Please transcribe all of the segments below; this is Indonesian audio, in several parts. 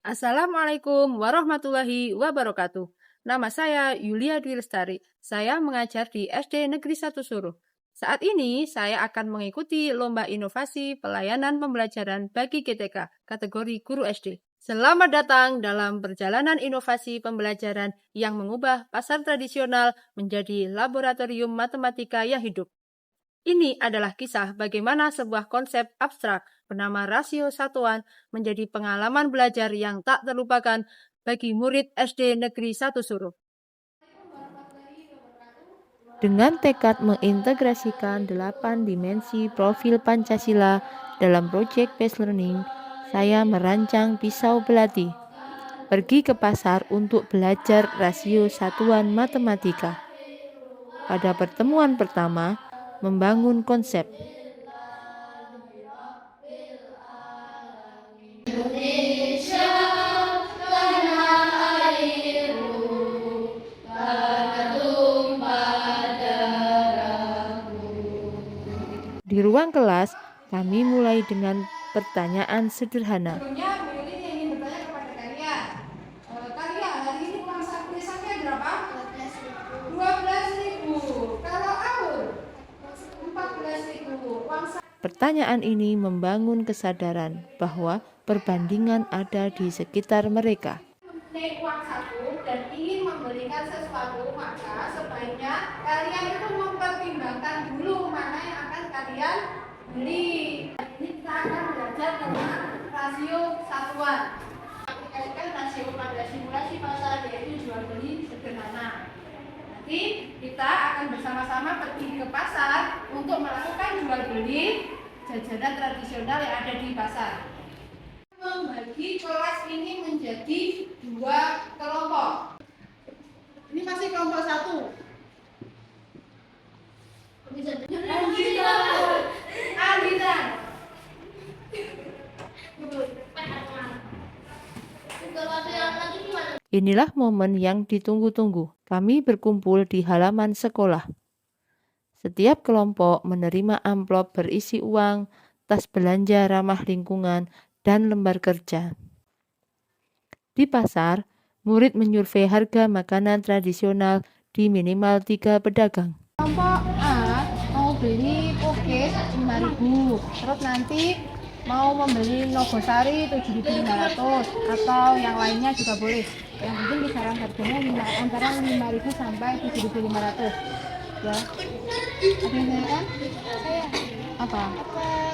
Assalamualaikum warahmatullahi wabarakatuh. Nama saya Yulia Dwi Lestari. Saya mengajar di SD Negeri 1 Suruh. Saat ini saya akan mengikuti Lomba Inovasi Pelayanan Pembelajaran bagi GTK kategori Guru SD. Selamat datang dalam perjalanan inovasi pembelajaran yang mengubah pasar tradisional menjadi laboratorium matematika yang hidup. Ini adalah kisah bagaimana sebuah konsep abstrak bernama rasio satuan menjadi pengalaman belajar yang tak terlupakan bagi murid SD Negeri 1 Suruh. Dengan tekad mengintegrasikan 8 dimensi profil Pancasila dalam Project Based Learning, saya merancang pisau belati. Pergi ke pasar untuk belajar rasio satuan matematika. Pada pertemuan pertama, membangun konsep. Di ruang kelas, kami mulai dengan pertanyaan sederhana. Sebelumnya, Bu Yuli ingin bertanya kepada kalian. Kalian, hari ini uang saku desanya berapa? 12.000. Kalau Aul? 14.000. Pertanyaan ini membangun kesadaran bahwa perbandingan ada di sekitar mereka. Naik uang saku dan ingin membelikan sesuatu, maka sebaiknya kalian itu mempertimbangkan dulu mana yang akan kalian beli. Ini kita akan belajar tentang rasio satuan. Aplikasikan rasio pada simulasi pasar, yaitu jual beli sederhana. Nanti kita akan bersama-sama pergi ke pasar untuk melakukan jual beli jajanan tradisional yang ada di pasar. Membagi kelas ini menjadi 2 kelompok. Ini masih kelompok 1. Aliran. Inilah momen yang ditunggu-tunggu. Kami berkumpul di halaman sekolah. Setiap kelompok menerima amplop berisi uang, tas belanja ramah lingkungan, dan lembar kerja. Di pasar, murid menyurvei harga makanan tradisional di minimal 3 pedagang. Kelompok A mau beli poke 5.000, terus nanti mau membeli Nogosari 7.500 atau yang lainnya juga boleh. Yang penting kisaran harganya antara 5.000 sampai 7.500. Ya. Ada yang tanyakan? Saya. Apa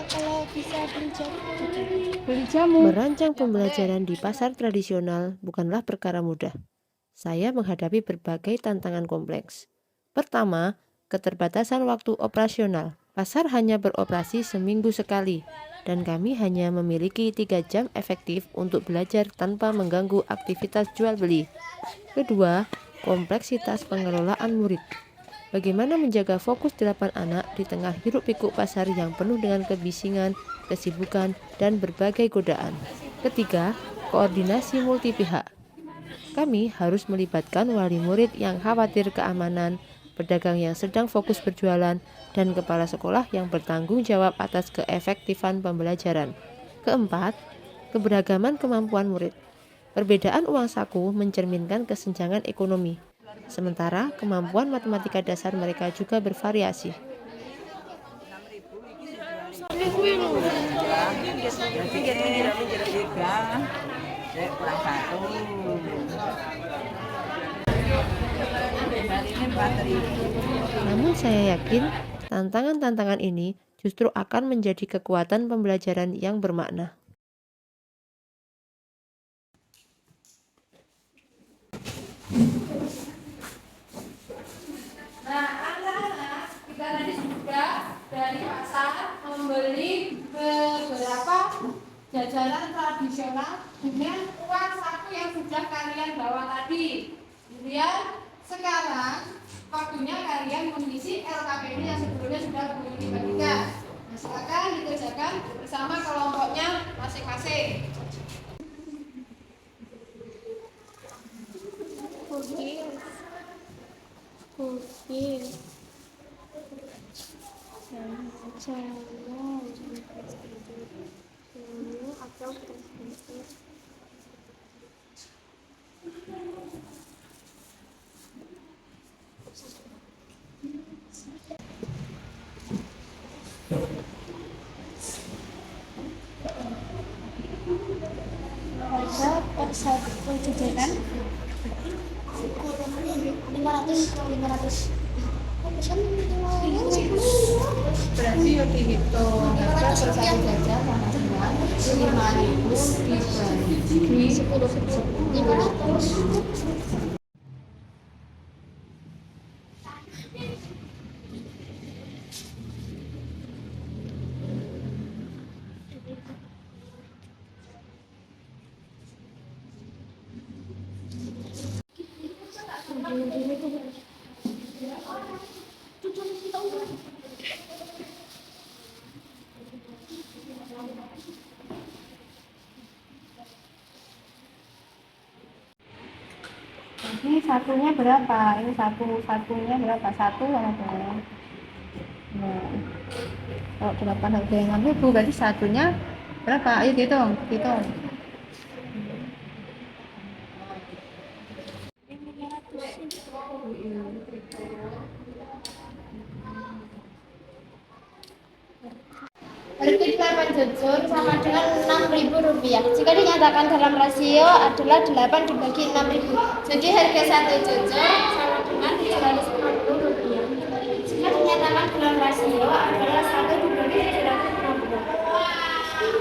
kalau bisa beli jamu? Merancang pembelajaran di pasar tradisional bukanlah perkara mudah. Saya menghadapi berbagai tantangan kompleks. Pertama, keterbatasan waktu operasional. Pasar hanya beroperasi seminggu sekali, dan kami hanya memiliki 3 jam efektif untuk belajar tanpa mengganggu aktivitas jual beli. Kedua, kompleksitas pengelolaan murid. Bagaimana menjaga fokus 8 anak di tengah hiruk-pikuk pasar yang penuh dengan kebisingan, kesibukan, dan berbagai godaan. Ketiga, koordinasi multi pihak. Kami harus melibatkan wali murid yang khawatir keamanan, pedagang yang sedang fokus berjualan, dan kepala sekolah yang bertanggung jawab atas keefektifan pembelajaran. Keempat, keberagaman kemampuan murid. Perbedaan uang saku mencerminkan kesenjangan ekonomi. Sementara kemampuan matematika dasar mereka juga bervariasi. Namun saya yakin tantangan-tantangan ini justru akan menjadi kekuatan pembelajaran yang bermakna. Nah, anak-anak kita tadi juga dari pasar membeli beberapa jajanan tradisional dengan uang saku yang sudah kalian bawa tadi. Kemudian sekarang waktunya kalian mengisi LKPD yang sebelumnya sudah dibagikan. Nah, silakan dikerjakan bersama kelompoknya masing-masing. Cookies. Atau per satu jajaran 500 Berarti yuk dihitung harga per satu jajan sama dengan 5.000 dibagi 500. Ini satunya berapa? Ini satunya berapa? Satu sama dengan. Nah, kalau 8 harga yang 6.000 berarti satunya berapa? Ayo hitung. Harga 8 jujur sama dengan Rp6.000. Jika dinyatakan dalam rasio adalah 8 dibagi 6.000. Jadi harga 1 jujur sama dengan Rp750. Jika dinyatakan dalam rasio adalah 1 dibagi 750.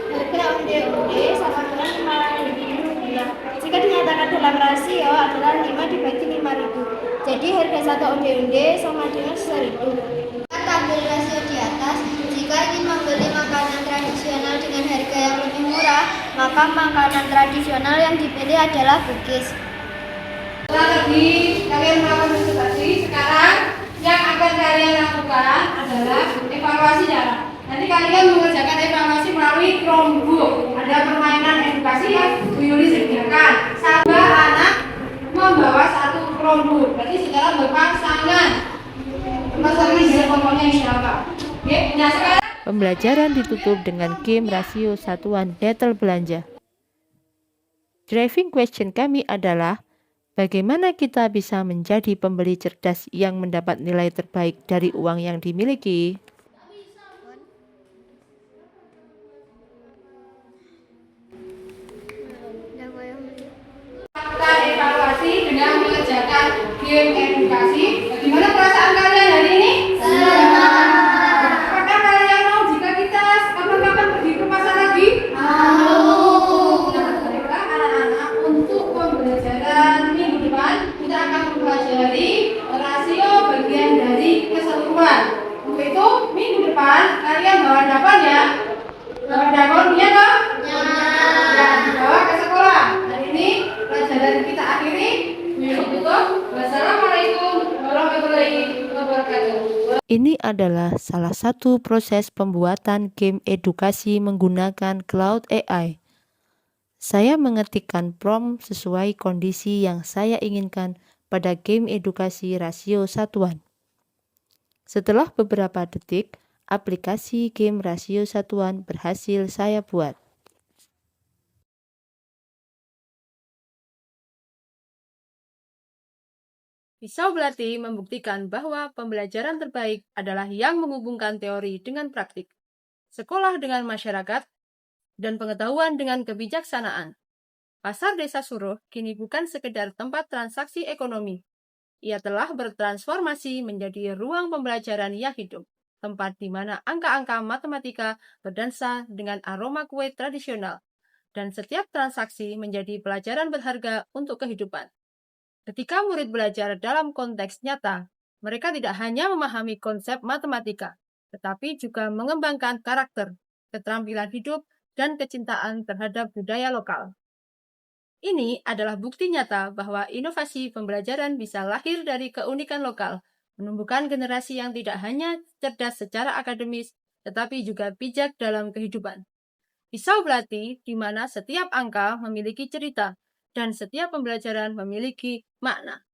Harga onde-onde sama dengan Rp5.000. Jika dinyatakan dalam rasio adalah 5 dibagi 5.000. Jadi harga 1 onde-onde sama dengan Rp1.000. Ambil rasio di atas. Jika ingin membeli makanan tradisional dengan harga yang lebih murah, maka makanan tradisional yang dipilih adalah cookies. Setelah tadi kalian melakukan presentasi, sekarang yang akan kalian lakukan adalah evaluasi jarak. Nanti kalian mengerjakan evaluasi melalui Chromebook. Ada permainan edukasi yang Bu Yuli sediakan. Satu anak membawa satu Chromebook. Berarti secara berpasangan. Pasangan dari pokoknya ini apa? Oke, nah sekarang Pembelajaran ditutup dengan game rasio satuan detail belanja. Driving question kami adalah, bagaimana kita bisa menjadi pembeli cerdas yang mendapat nilai terbaik dari uang yang dimiliki? lakukan evaluasi dengan mengerjakan game edukasi. Bagaimana perasaan kalian hari ini? Apakah kalian mau jika kita kapan-kapan pergi ke pasar lagi? Mau. Nah, baiklah anak-anak, untuk pembelajaran minggu depan kita akan mempelajari rasio bagian dari keseluruhan. Untuk itu minggu depan kalian bawa dapur ya. Bawa dapornya toh? Ya, dibawa ke sekolah. Hari ini pelajaran kita akhiri. Ditutup. Wassalamualaikum warahmatullahi wabarakatuh. Ini adalah salah satu proses pembuatan game edukasi menggunakan Cloud AI. Saya mengetikkan prompt sesuai kondisi yang saya inginkan pada game edukasi rasio satuan. Setelah beberapa detik, aplikasi game rasio satuan berhasil saya buat. Pisau belati membuktikan bahwa pembelajaran terbaik adalah yang menghubungkan teori dengan praktik, sekolah dengan masyarakat, dan pengetahuan dengan kebijaksanaan. Pasar Desa Suruh kini bukan sekedar tempat transaksi ekonomi. Ia telah bertransformasi menjadi ruang pembelajaran yang hidup, tempat di mana angka-angka matematika berdansa dengan aroma kue tradisional, dan setiap transaksi menjadi pelajaran berharga untuk kehidupan. Ketika murid belajar dalam konteks nyata, mereka tidak hanya memahami konsep matematika, tetapi juga mengembangkan karakter, keterampilan hidup, dan kecintaan terhadap budaya lokal. Ini adalah bukti nyata bahwa inovasi pembelajaran bisa lahir dari keunikan lokal, menumbuhkan generasi yang tidak hanya cerdas secara akademis, tetapi juga bijak dalam kehidupan. Pisau belati di mana setiap angka memiliki cerita, dan setiap pembelajaran memiliki makna.